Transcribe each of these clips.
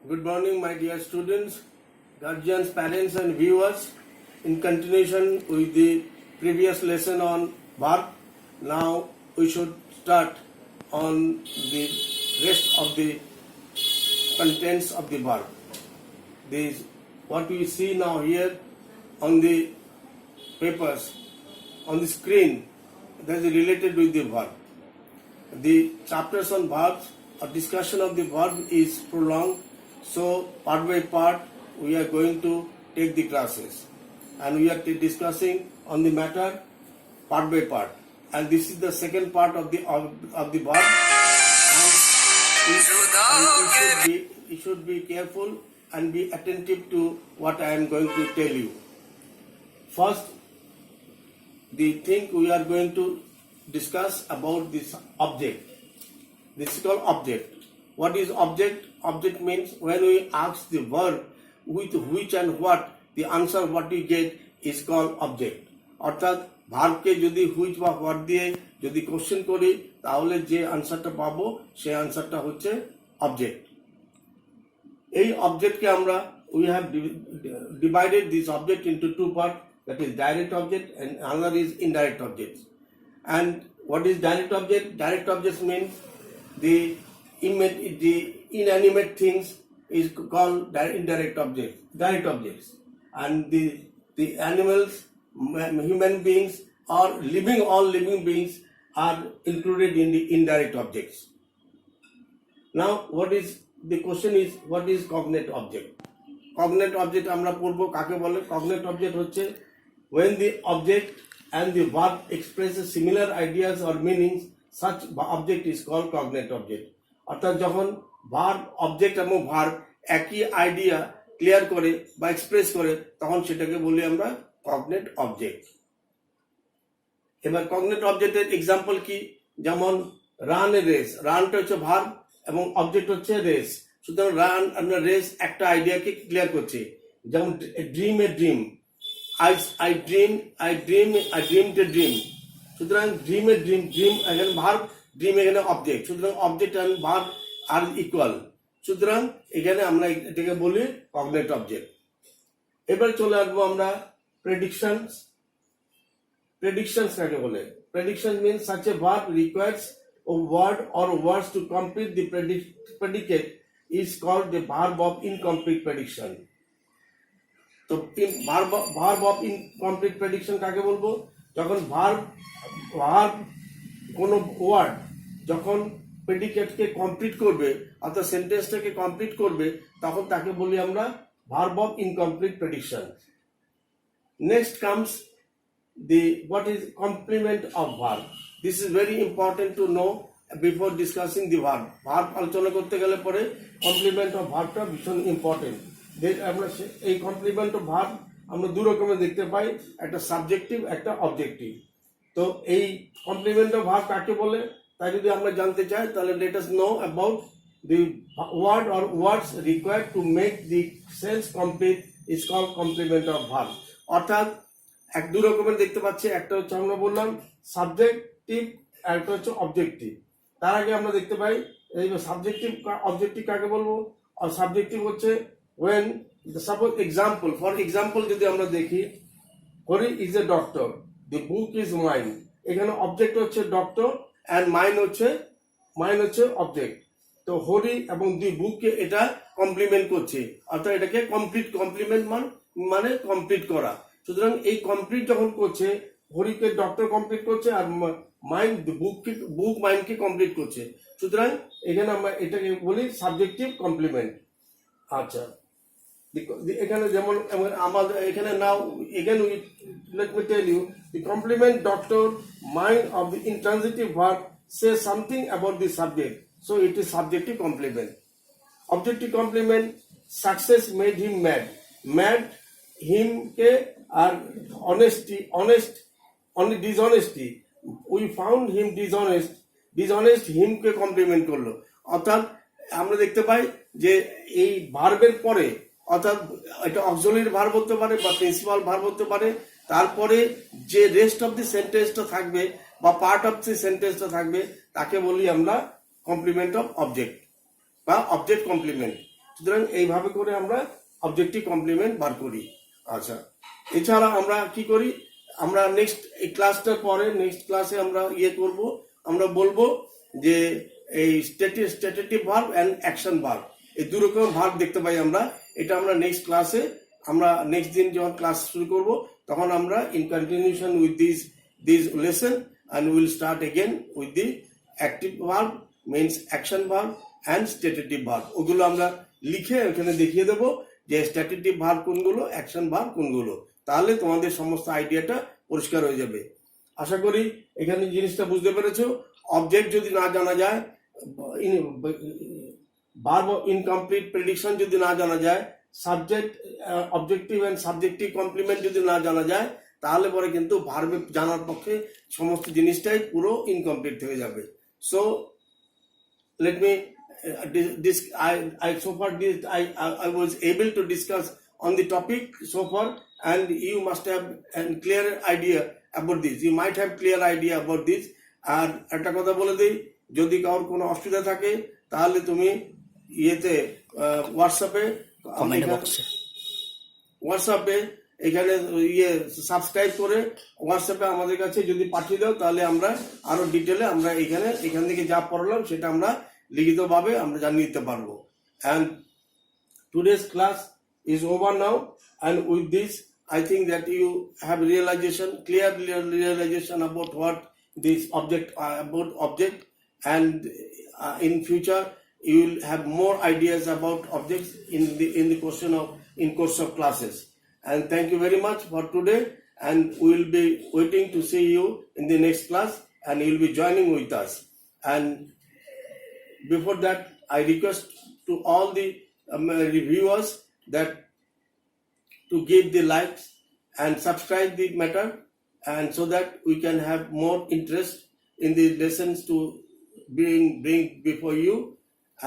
Good morning, my dear students, guardians, parents, and viewers. In continuation with the previous lesson on verb, now we should start on the rest of the contents of the verb. This what we see now here on the papers, on the screen, that is related with the verb. The chapters on verbs or discussion of the verb is prolonged. So part by part we are going to take the classes and we are discussing on the matter part by part, and this is the second part of the verb. And you should be careful and be attentive to what I am going to tell you. First, the thing we are going to discuss about this object. This is called object. What is object? Object means when we ask the verb with which and what, the answer what we get is called object. অর্থাৎ ভার্বকে যদি which বা what দিয়ে যদি question করি তাহলে যে আনসারটা পাবো সেই আনসারটা হচ্ছে অবজেক্ট। এই অবজেক্টকে আমরা we have divided this object into two parts, that is direct object and another is indirect objects. And what is direct object? Direct objects means the inanimate things is called indirect objects, direct objects, and the animals, human beings, or all living beings are included in the indirect objects. Now, the question is what is cognate object? Cognate object আমরা পড়বো কাকে বলে? Cognate object হচ্ছে when the object and the verb expresses similar ideas or meanings, such object is called cognate object. অর্থাৎ যখন verb object এবং verb একই idea clear করে বা এক্সপ্রেস করে তখন সেটাকে বলি আমরা কগনেট অবজেক্ট। এবার কগনেট অবজেক্টের এক্সাম্পল কি? যেমন রান এ রেস, রানটা হচ্ছে ভার্ব এবং অবজেক্ট হচ্ছে রেস। সুতরাং রান আমরা রেস একটা আইডিয়াকে ক্লিয়ার করছে। যেমন dream a dream, I dreamed a dream. সুতরাং ড্রিম এ ড্রিম, ড্রিম এখানে ভার্ব, ড্রিম এখানে অবজেক্ট। সুতরাং অবজেক্ট এন্ড ভার্ব আর ইকুয়াল। সুতরাং এখানে আমরা এটাকে বলি কগনেট অবজেক্ট। এবার চলে আসবো আমরা প্রেডিকশনস। প্রেডিকশনস কাকে বলে? Prediction means such a verb requires a word or words to complete the predicate is called the verb of incomplete prediction. তো ভার্ব অফ ইনকমপ্লিট প্রেডিকশন কাকে বলবো? যখন ভার্ব কোন ওয়ার্ড যখন প্রেডিকেটকে কমপ্লিট করবে অর্থাৎ সেন্টেন্সটাকে কমপ্লিট করবে তখন তাকে বলি আমরা verb of incomplete prediction. Next comes the what is complement of verb. This is very important to know before discussing the verb. Verb আলোচনা করতে গেলে পরে কমপ্লিমেন্ট অফ ভার্বটা ভীষণ ইম্পর্টেন্ট। আমরা এই কমপ্লিমেন্ট অফ ভার্ব আমরা দু রকমের দেখতে পাই, একটা সাবজেক্টিভ একটা অবজেক্টিভ। তো এই কমপ্লিমেন্ট অফ ভার্ব কাকে বলে তাই যদি আমরা জানতে চাই তাহলে let us know about the word or words required to make the sentence complete is called complement of verb. অর্থাৎ দু রকমের দেখতে পাচ্ছি, একটা হচ্ছে আমরা বললাম সাবজেক্টিভ আর একটা হচ্ছে অবজেক্টিভ। তার আগে আমরা দেখতে পাই এই সাবজেক্টিভ অবজেক্টিভ কাকে বলবো? আর সাবজেক্টিভ হচ্ছে when suppose example, for example যদি আমরা দেখি Hari is a doctor, the book is mine, এখানে অবজেক্ট হচ্ছে ডক্টর and mine হচ্ছে অবজেক্ট। তো হরি এবং দি বুককে এটা কমপ্লিমেন্ট করছে, অর্থাৎ এটাকে কমপ্লিমেন্ট মানে কমপ্লিট করা। সুতরাং এই কমপ্লিট যখন করছে, হরিকে ডক্টর কমপ্লিট করছে আর মাইন্ড বুক মাইন্ডকে কমপ্লিট করছে। সুতরাং এখানে আমরা এটাকে বলি সাবজেক্টিভ কমপ্লিমেন্ট। আচ্ছা, এখানে যেমন আমাদের এখানে নাও again let me tell you the complement doctor mind of the intransitive verb says something about the subject, so it is subjective complement. Objective complement, success made him mad him ke আর honest only dishonesty, we found him dishonest him কে complement করলো। অর্থাৎ আমরা দেখতে পাই যে এই ভার্বের পরে, অর্থাৎ এটা অক্সিলারি ভার্ব হতে পারে বা প্রিন্সিপাল ভার্ব হতে পারে, তারপরে যে রেস্ট অফ দি সেন্টেন্সটা থাকবে বা পার্ট অফ দি সেন্টেন্সটা থাকবে তাকে বলি আমরা কমপ্লিমেন্ট অফ অবজেক্ট বা অবজেক্ট কমপ্লিমেন্ট। সুতরাং এইভাবে করে আমরা অবজেক্টিভ কমপ্লিমেন্ট বার করি। আচ্ছা, এছাড়া আমরা কি করি, আমরা নেক্সট এই ক্লাসটার পরে নেক্সট ক্লাসে আমরা করব, আমরা বলবো যে এই স্ট্যাটিটিভ ভার্ব অ্যান্ড অ্যাকশন ভার্ব, এই দু রকম ভার্ব দেখতে পাই আমরা। এটা আমরা নেক্সট ক্লাসে, আমরা নেক্সট দিন যখন ক্লাস শুরু করব তখন আমরা in continuation with this lesson and we will start again with the active verb means action verb and stative verb। ওগুলো আমরা লিখে এখানে দেখিয়ে দেব যে স্ট্যাটিটিভ ভার্ব কোনগুলো, অ্যাকশন ভার্ব কোনগুলো, তাহলে তোমাদের সমস্ত আইডিয়াটা পরিষ্কার হয়ে যাবে। আশা করি এখানে জিনিসটা বুঝতে পেরেছো। অবজেক্ট যদি না জানা যায়, ভার্ব ইনকমপ্লিট প্রেডিকশন যদি না জানা যায়, subject objective and subjective complement যদি না জানা যায়, তাহলে পরে কিন্তু ভার্ব জানার পক্ষে সমস্ত জিনিসটাই পুরো ইনকমপ্লিট হয়ে যাবে। So let me so far I was able to discuss on the topic so far, and you must have a clear idea about this. You might have clear idea about this. আর একটা কথা বলে দিই, যদি কারোর কোনো অসুবিধা থাকে তাহলে তুমি হোয়াটসঅ্যাপে এখানে সাবস্ক্রাইব করে হোয়াটসঅ্যাপে আমাদের কাছে যদি পাঠিয়ে দাও, তাহলে আমরা আরো ডিটেলে আমরা এখান থেকে যা পড়লাম সেটা আমরা লিখিতভাবে আমরা জানিয়ে দিতে পারবো। And today's class is over now, and with this I think that you have clear realization about what this object, and in future you will have more ideas about objects in the course of classes. And thank you very much for today, and we will be waiting to see you in the next class, and you will be joining with us. And before that, I request to all the reviewers that to give the likes and subscribe the matter, and so that we can have more interest in the lessons to bring before you,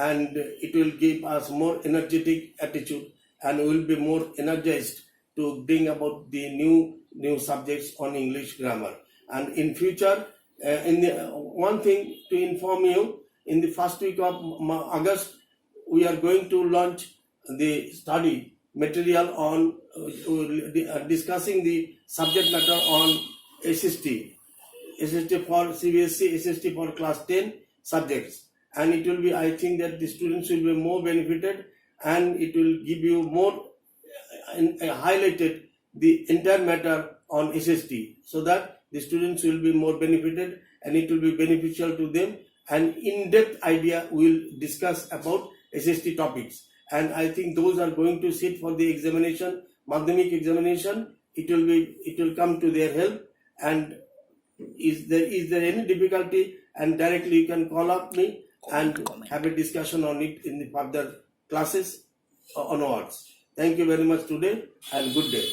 and it will give us more energetic attitude, and we will be more energized to bring about the new subjects on English grammar. And in future, one thing to inform you, in the first week of August, we are going to launch the study material on discussing the subject matter on SST for CBSE, SST for class 10 subjects. And it will be, I think that the students will be more benefited, and it will give you more highlighted the entire matter on SST, so that the students will be more benefited, and it will be beneficial to them. An in-depth idea will discuss about SST topics, and I think those are going to sit for the examination, Madhyamik examination. It will come to their help. And is there any difficulty, and directly you can call up me and have a discussion on it in the further classes onwards. Thank you very much today, and good day.